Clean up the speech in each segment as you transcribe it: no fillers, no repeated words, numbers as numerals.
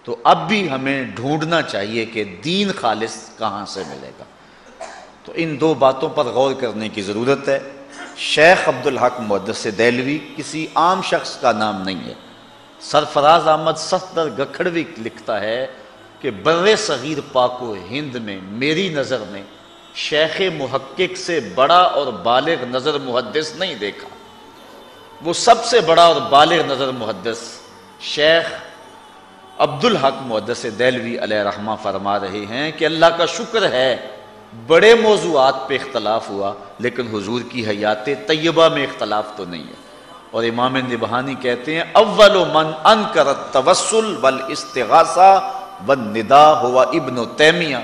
تو اب بھی ہمیں ڈھونڈنا چاہیے کہ دین خالص کہاں سے ملے گا۔ تو ان دو باتوں پر غور کرنے کی ضرورت ہے۔ شیخ عبدالحق محدث دہلوی کسی عام شخص کا نام نہیں ہے۔ سرفراز احمد صفدر گکھڑوی لکھتا ہے کہ بر صغیر پاک و ہند میں میری نظر میں شیخ محقق سے بڑا اور بالغ نظر محدث نہیں دیکھا۔ وہ سب سے بڑا اور بالغ نظر محدث شیخ عبدالحق محدث دہلوی علیہ رحمہ فرما رہے ہیں کہ اللہ کا شکر ہے بڑے موضوعات پہ اختلاف ہوا لیکن حضور کی حیات طیبہ میں اختلاف تو نہیں ہے۔ اور امام نبہانی کہتے ہیں اول من انکر التوسل والاستغاثہ والنداء ہوا ابن تیمیہ،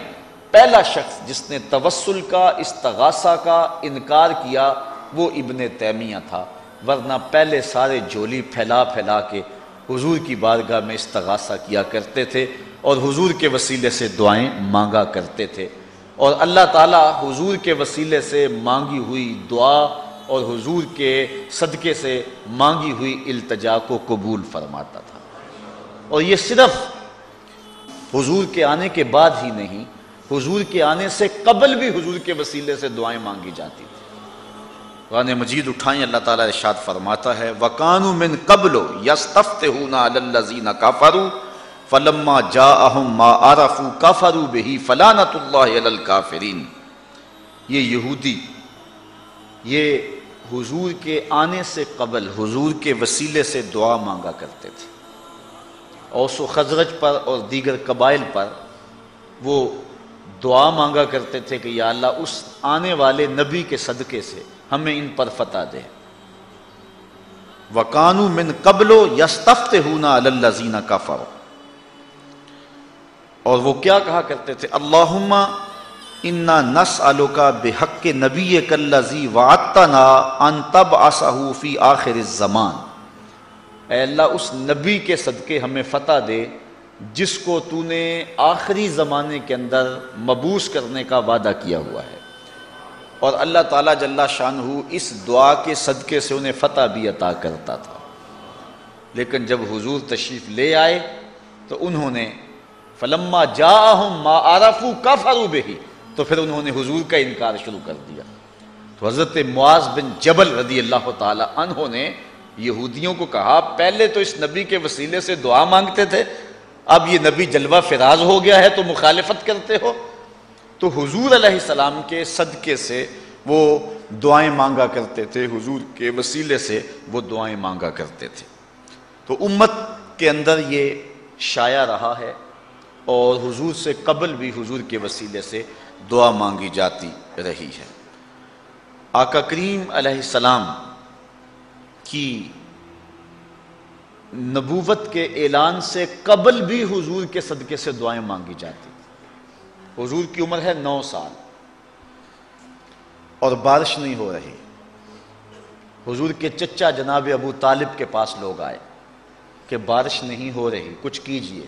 پہلا شخص جس نے توسل کا استغاثہ کا انکار کیا وہ ابن تیمیہ تھا، ورنہ پہلے سارے جھولی پھیلا پھیلا کے حضور کی بارگاہ میں استغاثہ کیا کرتے تھے اور حضور کے وسیلے سے دعائیں مانگا کرتے تھے، اور اللہ تعالیٰ حضور کے وسیلے سے مانگی ہوئی دعا اور حضور کے صدقے سے مانگی ہوئی التجا کو قبول فرماتا تھا۔ اور یہ صرف حضور کے آنے کے بعد ہی نہیں، حضور کے آنے سے قبل بھی حضور کے وسیلے سے دعائیں مانگی جاتی تھی۔ قرآن مجید اٹھائیں، اللہ تعالیٰ ارشاد فرماتا ہے وَكَانُوا مِن قَبْلُ يَسْتَفْتِحُونَ عَلَى الَّذِينَ كَفَرُوا فَلَمَّا جَاءَهُم مَّا عَرَفُوا كَفَرُوا بِهِ فَلَعْنَةُ اللَّهِ عَلَى الْكَافِرِينَ۔ یہ یہودی یہ حضور کے آنے سے قبل حضور کے وسیلے سے دعا مانگا کرتے تھے۔ اوس و خزرج پر اور دیگر قبائل پر وہ دعا مانگا کرتے تھے کہ یا اللہ اس آنے والے نبی کے صدقے سے ہمیں ان پر فتح دے۔ وَكَانُوا مِن قَبْلُ يَسْتَفْتِحُونَ عَلَى الَّذِينَ كَفَرُوا، اور وہ کیا کہا کرتے تھے اللہم انا نسألک بحق نبیک الذی وعدتنا ان تبعثہ فی آخر الزمان، اے اللہ اس نبی کے صدقے ہمیں فتح دے جس کو تو نے آخری زمانے کے اندر مبعوث کرنے کا وعدہ کیا ہوا ہے۔ اور اللہ تعالیٰ جل شانہ اس دعا کے صدقے سے انہیں فتح بھی عطا کرتا تھا، لیکن جب حضور تشریف لے آئے تو انہوں نے فلما جاءہم ما عرفوا کفروا بہ، تو پھر انہوں نے حضور کا انکار شروع کر دیا۔ تو حضرت معاذ بن جبل رضی اللہ تعالی عنہ نے یہودیوں کو کہا پہلے تو اس نبی کے وسیلے سے دعا مانگتے تھے، اب یہ نبی جلوہ فراز ہو گیا ہے تو مخالفت کرتے ہو۔ تو حضور علیہ السلام کے صدقے سے وہ دعائیں مانگا کرتے تھے، حضور کے وسیلے سے وہ دعائیں مانگا کرتے تھے۔ تو امت کے اندر یہ شائع رہا ہے اور حضور سے قبل بھی حضور کے وسیلے سے دعا مانگی جاتی رہی ہے۔ آقا کریم علیہ السلام کی نبوت کے اعلان سے قبل بھی حضور کے صدقے سے دعائیں مانگی جاتی۔ حضور کی عمر ہے 9 سال اور بارش نہیں ہو رہی۔ حضور کے چچا جناب ابو طالب کے پاس لوگ آئے کہ بارش نہیں ہو رہی، کچھ کیجئے۔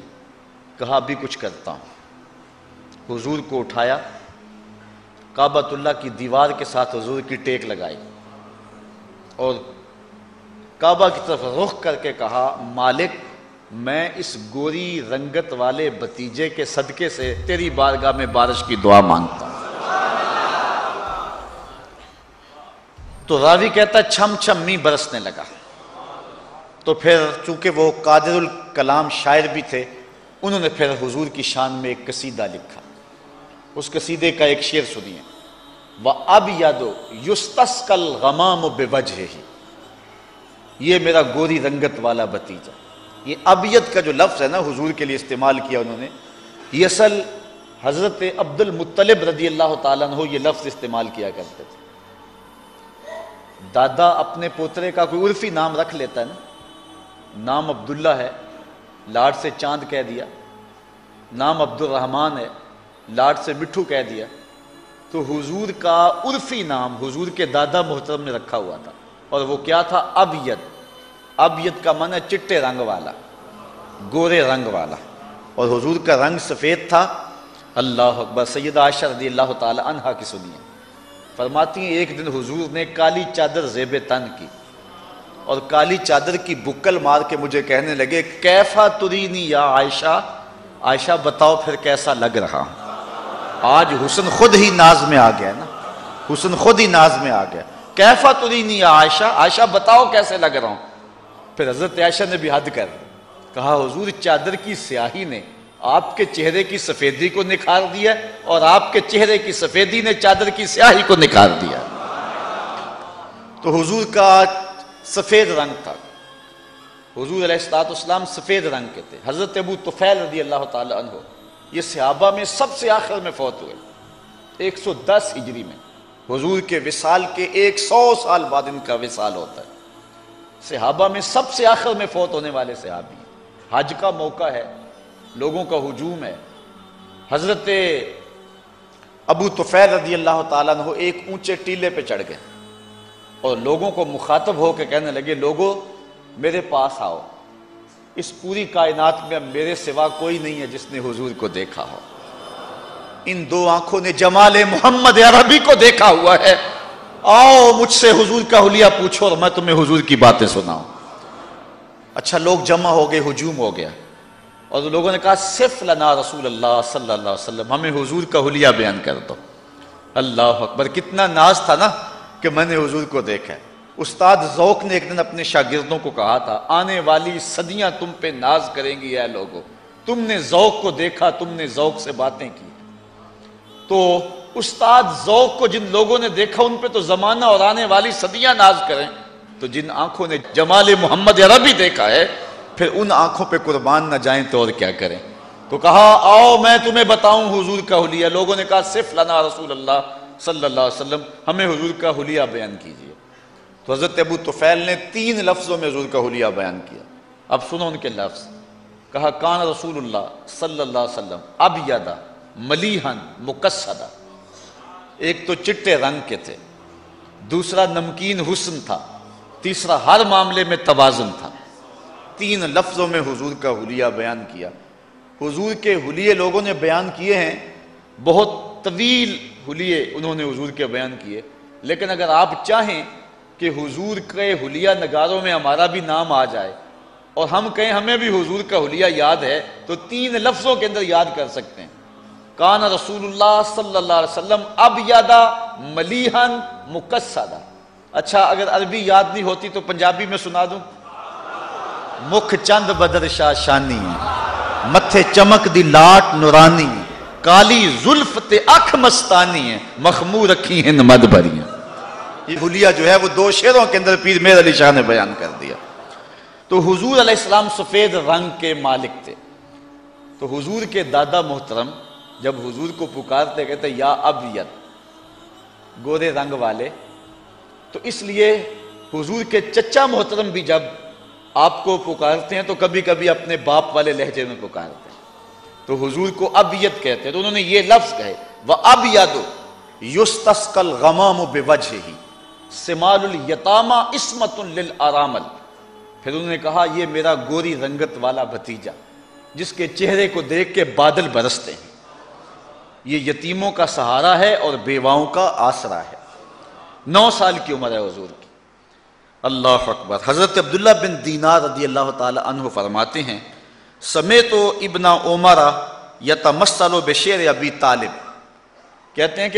کہا بھی کچھ کرتا ہوں۔ حضور کو اٹھایا، کعبۃ اللہ کی دیوار کے ساتھ حضور کی ٹیک لگائی اور کعبہ کی طرف رخ کر کے کہا مالک میں اس گوری رنگت والے بھتیجے کے صدقے سے تیری بارگاہ میں بارش کی دعا مانگتا ہوں۔ تو راوی کہتا ہے چھم چھم می برسنے لگا۔ تو پھر چونکہ وہ قادر الکلام شاعر بھی تھے، انہوں نے پھر حضور کی شان میں ایک قصیدہ لکھا۔ اس قصیدے کا ایک شعر سنیے وَأَبْيَضُ يُسْتَسْقَى الْغَمَامُ بِوَجْهِهِ، یہ میرا گوری رنگت والا بھتیجا۔ یہ ابیض کا جو لفظ ہے نا حضور کے لیے استعمال کیا انہوں نے، یہ اصل حضرت عبد المطلب رضی اللہ تعالیٰ عنہ یہ لفظ استعمال کیا کرتے تھے۔ دادا اپنے پوترے کا کوئی عرفی نام رکھ لیتا ہے نا، نام عبداللہ ہے، لاڈ سے چاند کہہ دیا، نام عبد الرحمن ہے، لاڈ سے مٹھو کہہ دیا۔ تو حضور کا عرفی نام حضور کے دادا محترم نے رکھا ہوا تھا، اور وہ کیا تھا؟ ابیض۔ ابیض کا معنی چٹے رنگ والا، گورے رنگ والا، اور حضور کا رنگ سفید تھا۔ اللہ اکبر۔ سیدہ عائشہ رضی اللہ تعالی عنہا کی سنیے، فرماتی ہیں ایک دن حضور نے کالی چادر زیب تن کی اور کالی چادر کی بکل مار کے مجھے کہنے لگے کیفا ترینی یا عائشہ عائشہ بتاؤ پھر کیسا لگ رہا ہوں؟ آج حسن خود ہی ناز میں آ گیا نا، حسن خود ہی ناز میں آ گیا. کیفا ترینی یا عائشہ، عائشہ بتاؤ کیسے لگ رہا ہوں. پھر حضرت عائشہ نے بھی حد کر کہا حضور چادر کی سیاہی نے آپ کے چہرے کی سفیدی کو نکھار دیا اور آپ کے چہرے کی سفیدی نے چادر کی سیاہی کو نکھار دیا. تو حضور کا سفید رنگ تھا، حضور علیہ السلام سفید رنگ کے تھے. حضرت ابو طفیل رضی اللہ تعالی عنہ یہ صحابہ میں سب سے آخر میں فوت ہوئے 110 ہجری میں. حضور کے وصال کے 100 سال بعد ان کا وصال ہوتا ہے. صحابہ میں سب سے آخر میں فوت ہونے والے صحابی ہیں. حج کا موقع ہے، لوگوں کا ہجوم ہے. حضرت ابو طفیل رضی اللہ تعالیٰ عنہ ایک اونچے ٹیلے پہ چڑھ گئے اور لوگوں کو مخاطب ہو کے کہنے لگے لوگوں میرے پاس آؤ، اس پوری کائنات میں اب میرے سوا کوئی نہیں ہے جس نے حضور کو دیکھا ہو. ان دو آنکھوں نے جمال محمد عربی کو دیکھا ہوا ہے، آؤ مجھ سے حضور کا حلیہ پوچھو اور میں تمہیں حضور کی باتیں سناؤں. اچھا لوگ جمع ہو گئے، ہجوم ہو گیا اور لوگوں نے کہا صف لنا رسول اللہ صلی اللہ علیہ وسلم، ہمیں حضور کا حلیہ بیان کر دو. اللہ اکبر، کتنا ناز تھا نا کہ میں نے حضور کو دیکھا ہے. استاد ذوق نے ایک دن اپنے شاگردوں کو کہا تھا آنے والی صدیاں تم پہ ناز کریں گی اے لوگو، تم نے ذوق کو دیکھا، تم نے ذوق سے باتیں کی. تو استاد ذوق کو جن لوگوں نے دیکھا ان پہ تو زمانہ اور آنے والی صدیاں ناز کریں، تو جن آنکھوں نے جمال محمد عربی دیکھا ہے پھر ان آنکھوں پہ قربان نہ جائیں تو اور کیا کریں. تو کہا آؤ میں تمہیں بتاؤں حضور کا حلیہ. لوگوں نے کہا صف لنا رسول اللہ صلی اللہ علیہ وسلم، ہمیں حضور کا حلیہ بیان کیجیے. تو حضرت ابو طفیل نے 3 لفظوں میں حضور کا حلیہ بیان کیا. اب سنو ان کے لفظ. کہا کان رسول اللہ صلی اللہ علیہ وسلم ابیض ملیحا مقصدا، ایک تو چٹے رنگ کے تھے، دوسرا نمکین حسن تھا، تیسرا ہر معاملے میں توازن تھا. 3 لفظوں میں حضور کا حلیہ بیان کیا. حضور کے حلیے لوگوں نے بیان کیے ہیں، بہت طویل حلیے انہوں نے حضور کے بیان کیے. لیکن اگر آپ چاہیں کہ حضور کے حلیہ نگاروں میں ہمارا بھی نام آ جائے اور ہم کہیں ہمیں بھی حضور کا حلیہ یاد ہے تو 3 لفظوں کے اندر یاد کر سکتے ہیں. کان رسول اللہ صلی اللہ علیہ وسلم ابیض ملیحا مقصدا. اچھا اگر عربی یاد نہیں ہوتی تو پنجابی میں سنا دوں. مکھ چند بدر شاہ شانی، متھے چمک دی لاٹ نورانی، کالی زلف تے اکھ مستانی ہے، مخمور رکھی ہیں مد بھریاں. یہ حلیہ جو ہے وہ 2 شعروں کے اندر پیر مہر علی شاہ نے بیان کر دیا. تو حضور علیہ السلام سفید رنگ کے مالک تھے. تو حضور کے دادا محترم جب حضور کو پکارتے کہتے یا ابیض، گورے رنگ والے، تو اس لیے حضور کے چچا محترم بھی جب آپ کو پکارتے ہیں تو کبھی کبھی اپنے باپ والے لہجے میں پکارتے ہیں. تو حضور کو ابیض کہتے ہیں. تو انہوں نے یہ لفظ کہے وَأَبْيَضُ يُسْتَسْقَى الْغَمَامُ بِوَجْهِهِ سِمَالُ الْيَتَامَى عِصْمَةٌ لِلْأَرَامِلِ. پھر انہوں نے کہا یہ میرا گوری رنگت والا بھتیجا جس کے چہرے کو دیکھ کے بادل برستے ہیں، یہ یتیموں کا سہارا ہے اور بیواؤں کا آسرا ہے. 9 سال کی عمر ہے حضور کی. اللہ اکبر. حضرت عبداللہ بن دینار رضی اللہ تعالی عنہ فرماتے ہیں سمیت ابن عمر یتمثل بشعر ابی طالب، کہتے ہیں کہ